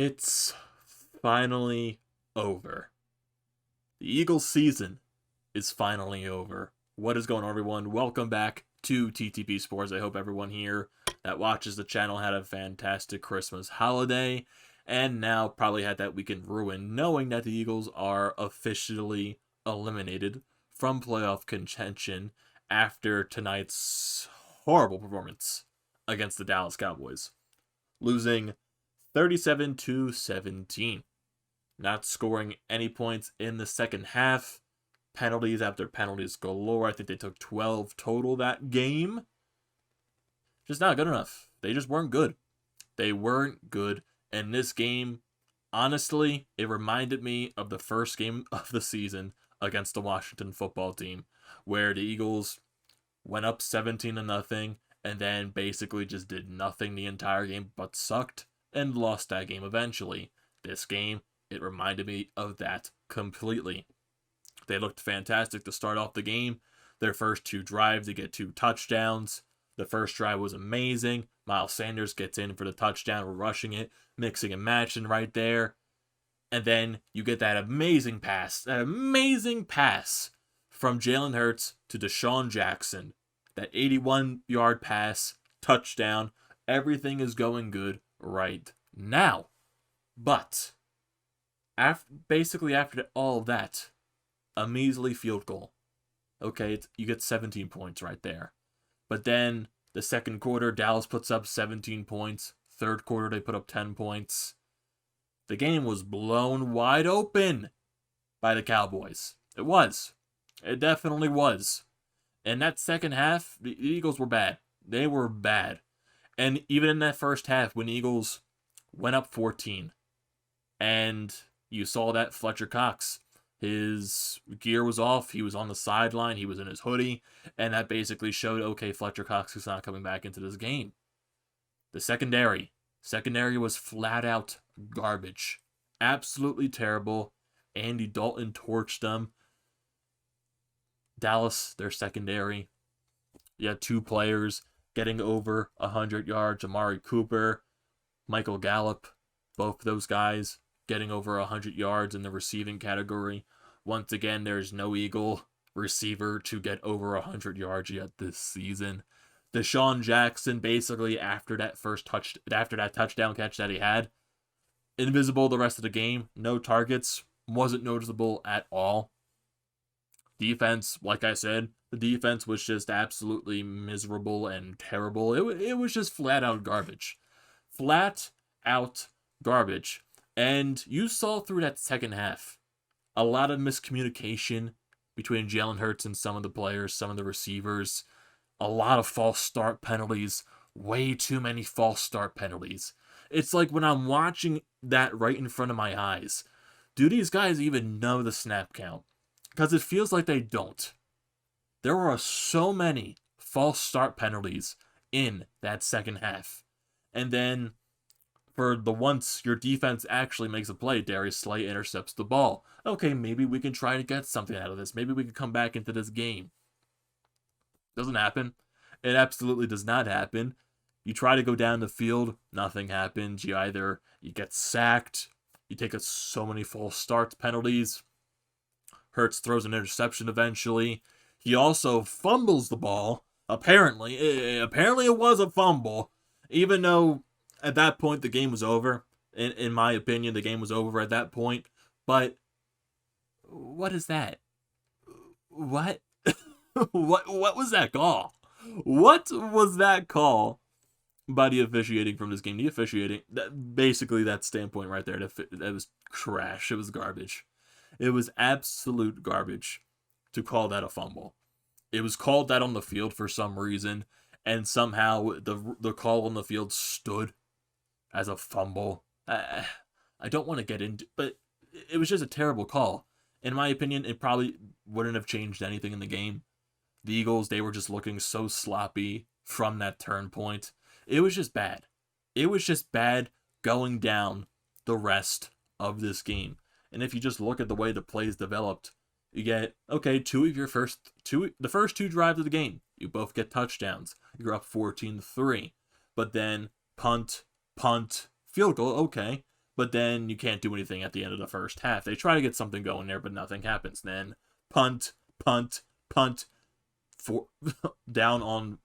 It's finally over. The Eagles season is finally over. What is going on, everyone? Welcome back to TTP Sports. I hope everyone here that watches the channel had a fantastic Christmas holiday and now probably had that weekend ruined, knowing that the Eagles are officially eliminated from playoff contention after tonight's horrible performance against the Dallas Cowboys, losing 37-17. Not scoring any points in the second half. Penalties after penalties galore. I think they took 12 total that game. Just not good enough. They just weren't good. They weren't good. And this game, honestly, it reminded me of the first game of the season against the Washington football team, where the Eagles went up 17-0 and then basically just did nothing the entire game but sucked and lost that game eventually. This game, it reminded me of that completely. They looked fantastic to start off the game. Their first two drives, they get 2 touchdowns. The first drive was amazing. Miles Sanders gets in for the touchdown. We're rushing it, mixing and matching right there. And then you get that amazing pass from Jalen Hurts to Deshaun Jackson. That 81-yard pass, touchdown. Everything is going good right now. But basically after all that, a measly field goal. Okay, you get 17 points right there. But then the second quarter, Dallas puts up 17 points. Third quarter, they put up 10 points. The game was blown wide open by the Cowboys. It was. It definitely was. And that second half, the Eagles were bad. They were bad. And even in that first half, when the Eagles went up 14, and you saw that Fletcher Cox, his gear was off, he was on the sideline, he was in his hoodie, and that basically showed, okay, Fletcher Cox is not coming back into this game. The secondary was flat out garbage. Absolutely terrible. Andy Dalton torched them. Dallas, their secondary, you had 2 players getting over 100 yards. Amari Cooper, Michael Gallup, both those guys getting over 100 yards in the receiving category. Once again, there's no Eagle receiver to get over 100 yards yet this season. Deshaun Jackson, basically after that touchdown catch that he had, invisible the rest of the game. No targets, wasn't noticeable at all. Defense, like I said, the defense was just absolutely miserable and terrible. It was just flat out garbage. Flat out garbage. And you saw through that second half a lot of miscommunication between Jalen Hurts and some of the players, some of the receivers. A lot of false start penalties. Way too many false start penalties. It's like when I'm watching that right in front of my eyes, do these guys even know the snap count? Because it feels like they don't. There are so many false start penalties in that second half. And then for the once your defense actually makes a play, Darius Slay intercepts the ball. Okay, maybe we can try to get something out of this. Maybe we can come back into this game. Doesn't happen. It absolutely does not happen. You try to go down the field, nothing happens. You get sacked, you take so many false starts penalties. Hurts throws an interception eventually. He also fumbles the ball. Apparently it was a fumble, even though at that point the game was over. In my opinion, the game was over at that point. But what is that? What? What was that call? What was that call by the officiating from this game? The officiating, basically that standpoint right there, that was trash. It was garbage. It was absolute garbage to call that a fumble. It was called that on the field for some reason, and somehow the call on the field stood as a fumble. I don't want to get into, but it was just a terrible call. In my opinion, it probably wouldn't have changed anything in the game. The Eagles, they were just looking so sloppy from that turn point. It was just bad. It was just bad going down the rest of this game. And if you just look at the way the plays developed, you get, okay, the first 2 drives of the game, you both get touchdowns. You're up 14-3. But then punt, field goal, okay. but then you can't do anything at the end of the first half. They try to get something going there, but nothing happens. Then punt, punt, punt, for down on,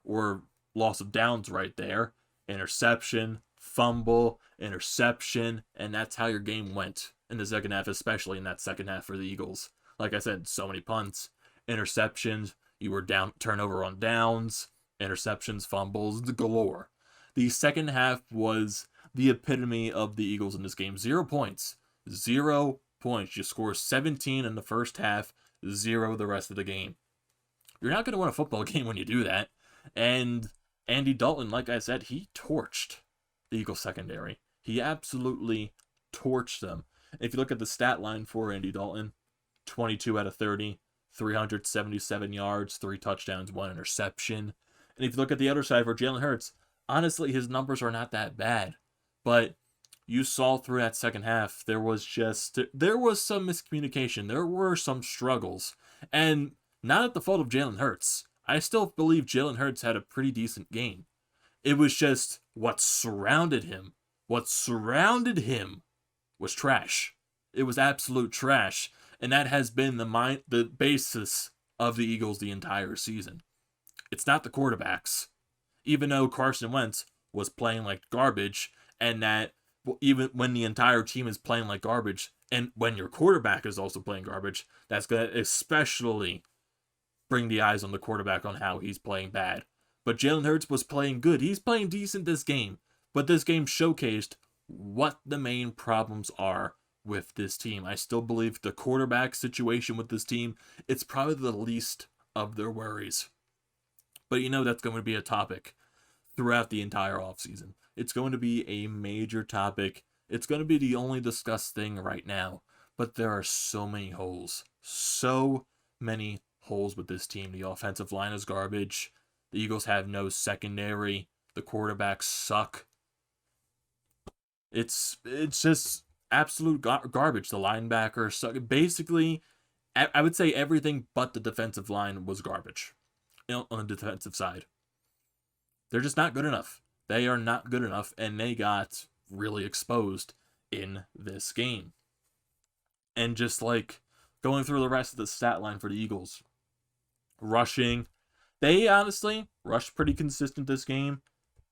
or loss of downs right there, interception, fumble, interception, and that's how your game went in the second half, especially in that second half for the Eagles. Like I said, so many punts, interceptions, you were down, turnover on downs, interceptions, fumbles, galore. The second half was the epitome of the Eagles in this game. 0 points. 0 points. You score 17 in the first half, 0 the rest of the game. You're not going to win a football game when you do that. And Andy Dalton, like I said, he torched the Eagles secondary. He absolutely torched them. If you look at the stat line for Andy Dalton, 22 out of 30, 377 yards, 3 touchdowns, 1 interception. And if you look at the other side for Jalen Hurts, honestly, his numbers are not that bad. But you saw through that second half, there was some miscommunication. There were some struggles. And not at the fault of Jalen Hurts. I still believe Jalen Hurts had a pretty decent game. It was just what surrounded him. What surrounded him was trash. It was absolute trash. And that has been the basis of the Eagles the entire season. It's not the quarterbacks. Even though Carson Wentz was playing like garbage, and that even when the entire team is playing like garbage, and when your quarterback is also playing garbage, that's going to especially bring the eyes on the quarterback on how he's playing bad. But Jalen Hurts was playing good. He's playing decent this game. But this game showcased what the main problems are with this team. I still believe the quarterback situation with this team, it's probably the least of their worries. But you know that's going to be a topic throughout the entire offseason. It's going to be a major topic. It's going to be the only discussed thing right now. But there are so many holes. So many holes with this team. The offensive line is garbage. The Eagles have no secondary. The quarterbacks suck. It's just absolute garbage. The linebackers suck. Basically, I would say everything but the defensive line was garbage on the defensive side. They're just not good enough. They are not good enough, and they got really exposed in this game. And just like going through the rest of the stat line for the Eagles, rushing, they honestly rushed pretty consistent this game.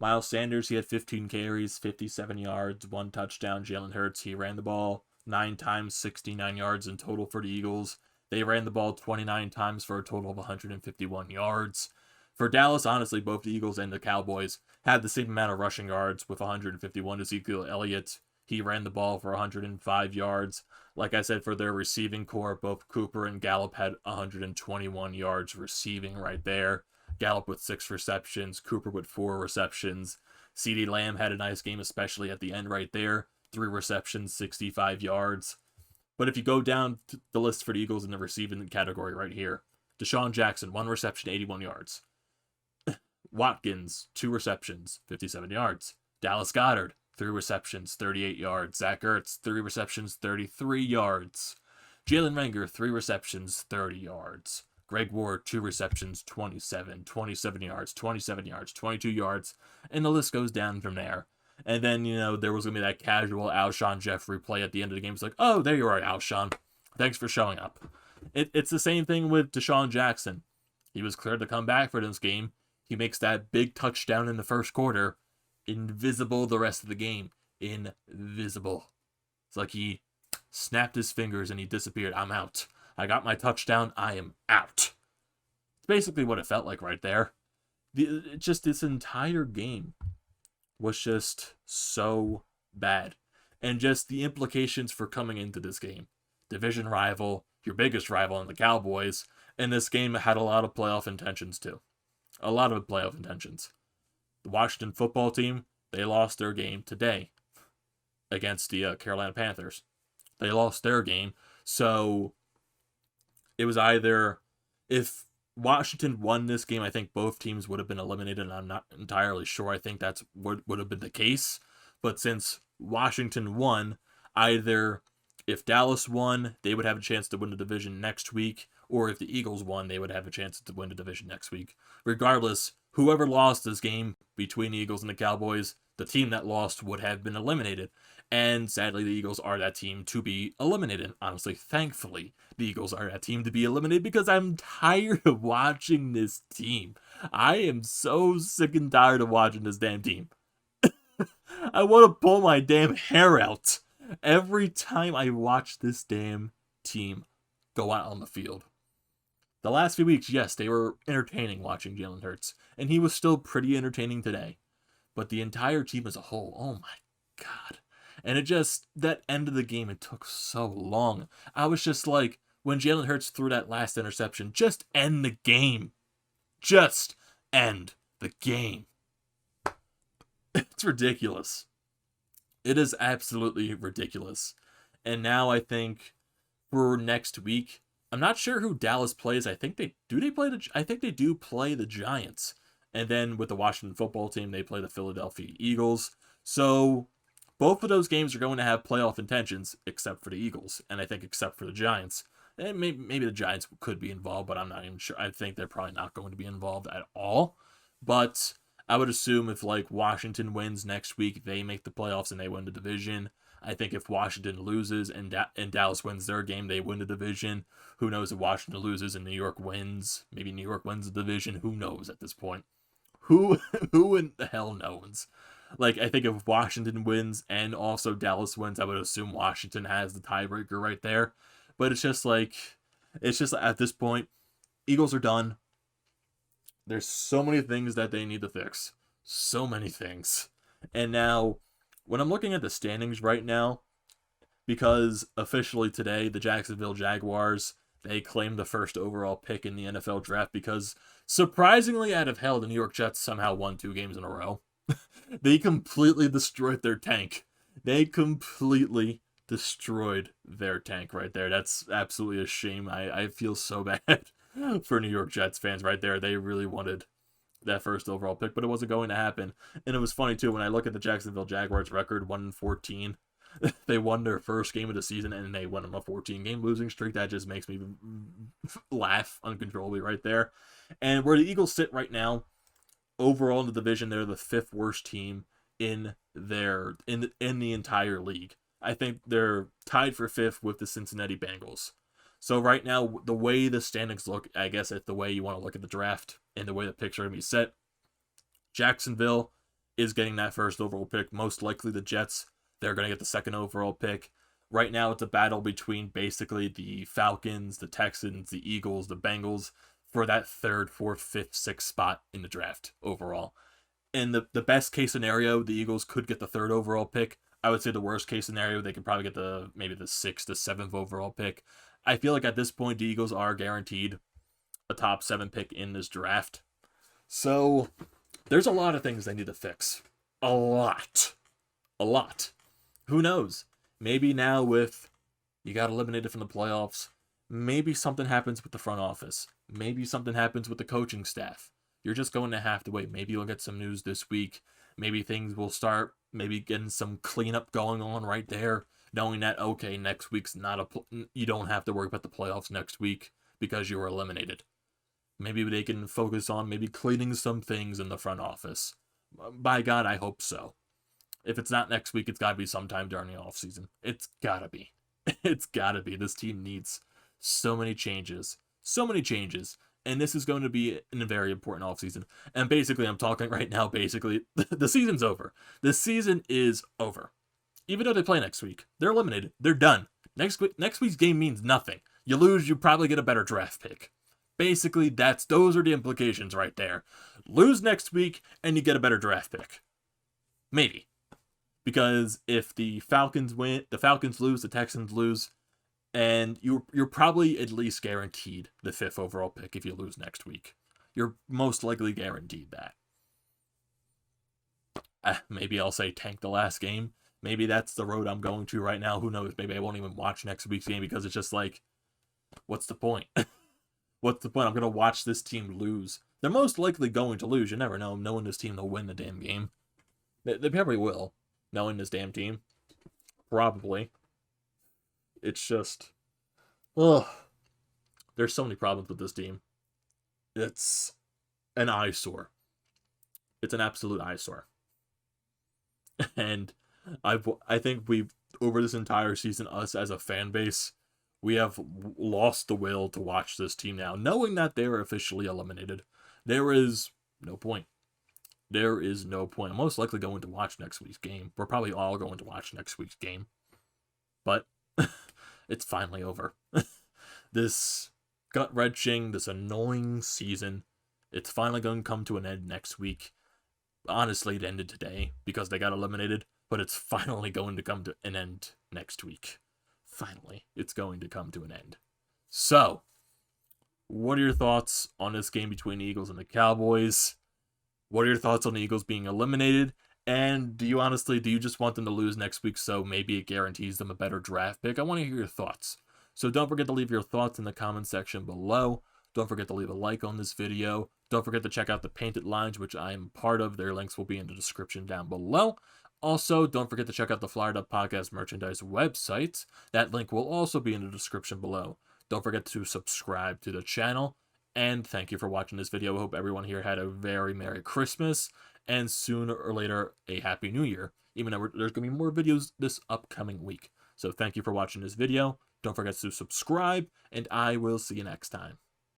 Miles Sanders, he had 15 carries, 57 yards, 1 touchdown. Jalen Hurts, he ran the ball 9 times, 69 yards in total for the Eagles. They ran the ball 29 times for a total of 151 yards. For Dallas, honestly, both the Eagles and the Cowboys had the same amount of rushing yards with 151. Ezekiel Elliott, he ran the ball for 105 yards. Like I said, for their receiving core, both Cooper and Gallup had 121 yards receiving right there. Gallup with 6 receptions, Cooper with 4 receptions. CeeDee Lamb had a nice game, especially at the end right there. 3 receptions, 65 yards. But if you go down the list for the Eagles in the receiving category right here, Deshaun Jackson, 1 reception, 81 yards. Watkins, 2 receptions, 57 yards. Dallas Goedert, 3 receptions, 38 yards. Zach Ertz, 3 receptions, 33 yards. Jalen Reagor, 3 receptions, 30 yards. Greg Ward, 2 receptions, 27 yards, 27 yards, 22 yards, and the list goes down from there. And then, there was going to be that casual Alshon Jeffrey play at the end of the game. It's like, oh, there you are, Alshon. Thanks for showing up. It's the same thing with Deshaun Jackson. He was cleared to come back for this game. He makes that big touchdown in the first quarter. Invisible the rest of the game. Invisible. It's like he snapped his fingers and he disappeared. I'm out. I got my touchdown. I am out. It's basically what it felt like right there. Just this entire game was just so bad. And just the implications for coming into this game. Division rival, your biggest rival in the Cowboys. And this game had a lot of playoff intentions too. A lot of playoff intentions. The Washington football team, they lost their game today against the Carolina Panthers. They lost their game. So it was either, if Washington won this game, I think both teams would have been eliminated, and I'm not entirely sure. I think that's what would have been the case. But since Washington won, either if Dallas won, they would have a chance to win the division next week, or if the Eagles won, they would have a chance to win the division next week. Regardless, whoever lost this game between the Eagles and the Cowboys, the team that lost would have been eliminated. And sadly, the Eagles are that team to be eliminated. Honestly, thankfully, the Eagles are that team to be eliminated because I'm tired of watching this team. I am so sick and tired of watching this damn team. I want to pull my damn hair out every time I watch this damn team go out on the field. The last few weeks, yes, they were entertaining watching Jalen Hurts, and he was still pretty entertaining today. But the entire team as a whole, oh my God. And it just, that end of the game, it took so long. I was just like, when Jalen Hurts threw that last interception, just end the game. Just end the game. It's ridiculous. It is absolutely ridiculous. And now I think for next week, I'm not sure who Dallas plays. I think they do play the Giants. And then with the Washington football team, they play the Philadelphia Eagles. So both of those games are going to have playoff intentions, except for the Eagles. And I think except for the Giants. And maybe the Giants could be involved, but I'm not even sure. I think they're probably not going to be involved at all. But I would assume if like Washington wins next week, they make the playoffs and they win the division. I think if Washington loses and Dallas wins their game, they win the division. Who knows if Washington loses and New York wins? Maybe New York wins the division. Who knows at this point? Who in the hell knows? Like, I think if Washington wins and also Dallas wins, I would assume Washington has the tiebreaker right there. But it's just at this point, Eagles are done. There's so many things that they need to fix. So many things. And now, when I'm looking at the standings right now, because officially today, the Jacksonville Jaguars, they claimed the first overall pick in the NFL draft because, surprisingly out of hell, the New York Jets somehow won 2 games in a row. They completely destroyed their tank. They completely destroyed their tank right there. That's absolutely a shame. I feel so bad for New York Jets fans right there. They really wanted that first overall pick, but it wasn't going to happen. And it was funny too when I look at the Jacksonville Jaguars record, 1-14. They won their first game of the season and they went on a 14-game losing streak. That just makes me laugh uncontrollably right there. And where the Eagles sit right now, overall in the division, they're the 5th worst team in the entire league. I think they're tied for 5th with the Cincinnati Bengals. So right now, the way the standings look, I guess it's the way you want to look at the draft and the way the picks are going to be set. Jacksonville is getting that first overall pick. Most likely the Jets, they're going to get the second overall pick. Right now, it's a battle between basically the Falcons, the Texans, the Eagles, the Bengals for that 3rd, 4th, 5th, 6th spot in the draft overall. In the best case scenario, the Eagles could get the 3rd overall pick. I would say the worst case scenario, they could probably get maybe the 6th to 7th overall pick. I feel like at this point, the Eagles are guaranteed a top 7 pick in this draft. So there's a lot of things they need to fix. A lot. Who knows? Maybe now with you got eliminated from the playoffs, maybe something happens with the front office. Maybe something happens with the coaching staff. You're just going to have to wait. Maybe you'll get some news this week. Maybe things will start getting some cleanup going on right there. Knowing that, okay, next week's you don't have to worry about the playoffs next week because you were eliminated. Maybe they can focus on maybe cleaning some things in the front office. By God, I hope so. If it's not next week, it's got to be sometime during the offseason. It's got to be. It's got to be. This team needs so many changes. And this is going to be a very important offseason. And basically, I'm talking right now, basically, the season's over. The season is over. Even though they play next week, they're eliminated. They're done. Next week's game means nothing. You lose, you probably get a better draft pick. Basically, those are the implications right there. Lose next week, and you get a better draft pick. Maybe. Because if the Falcons win, the Falcons lose, the Texans lose, and you're probably at least guaranteed the 5th overall pick if you lose next week. You're most likely guaranteed that. Maybe I'll say tank the last game. Maybe that's the road I'm going to right now. Who knows? Maybe I won't even watch next week's game because it's just like, what's the point? What's the point? I'm going to watch this team lose. They're most likely going to lose. You never know. Knowing this team, they'll win the damn game. They probably will. Knowing this damn team. Probably. It's just, ugh. There's so many problems with this team. It's an eyesore. It's an absolute eyesore. And I think we've, over this entire season, us as a fan base, we have lost the will to watch this team now, knowing that they are officially eliminated. There is no point. There is no point. I'm most likely going to watch next week's game. We're probably all going to watch next week's game. But it's finally over. This gut-wrenching, this annoying season, it's finally going to come to an end next week. Honestly, it ended today because they got eliminated, but it's finally going to come to an end next week. Finally, it's going to come to an end. So, what are your thoughts on this game between the Eagles and the Cowboys? What are your thoughts on the Eagles being eliminated? And do you just want them to lose next week so maybe it guarantees them a better draft pick? I want to hear your thoughts. So don't forget to leave your thoughts in the comment section below. Don't forget to leave a like on this video. Don't forget to check out the Painted Lines, which I am part of. Their links will be in the description down below. Also, don't forget to check out the Flyer Up Podcast merchandise website. That link will also be in the description below. Don't forget to subscribe to the channel. And thank you for watching this video. I hope everyone here had a very Merry Christmas, and sooner or later, a Happy New Year, even though there's going to be more videos this upcoming week. So thank you for watching this video. Don't forget to subscribe, and I will see you next time.